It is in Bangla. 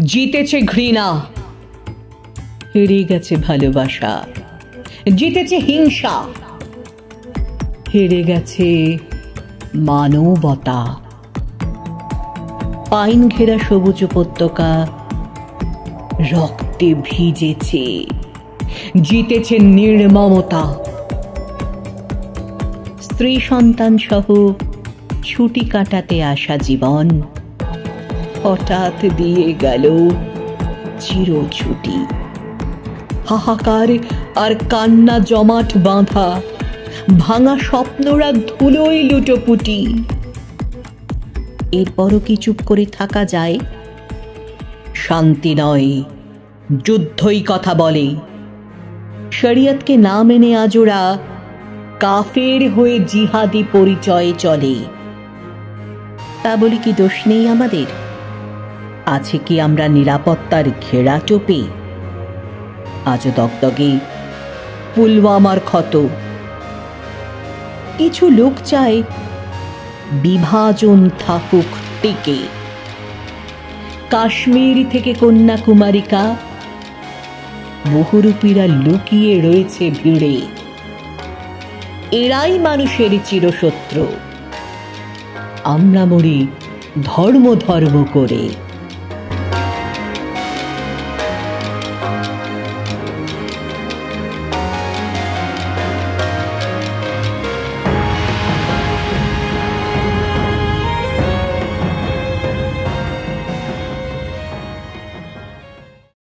জিতেছে ঘৃণা, হেরে গেছে ভালোবাসা। জিতেছে হিংসা, হেরে গেছে মানবতা। পাইন ঘেরা সবুজ উপত্যকা রক্তে ভিজেছে, জিতেছে নির্মমতা। স্ত্রী সন্তান সহ ছুটি কাটাতে আসা জীবন হঠাৎ দিয়ে গেল চিরছুটি। হাহাকার আর কান্না জমাট বাঁধা, ভাঙা স্বপ্নরা ধুলোয় লুটোপুটি। এরপরও কি চুপ করে থাকা যায়? শান্তি নয়, যুদ্ধই কথা বলে। শরিয়তকে না মেনে আজ ওরা কাফের হয়ে জিহাদি পরিচয়ে চলে। তা বলি কি দোষ নেই আমাদের? আছে কি আমরা নিরাপত্তার ঘেরা টোপে? আজও দগদগে পুলওয়ামার ক্ষত। কিছু লোক চায় বিভাজন থাকুক টিকে। কাশ্মীর থেকে কন্যাকুমারিকা বহুরূপীরা লুকিয়ে রয়েছে ভিড়ে। এরাই মানুষের চিরশত্রু। আমরা মরি ধর্ম ধর্ম করে।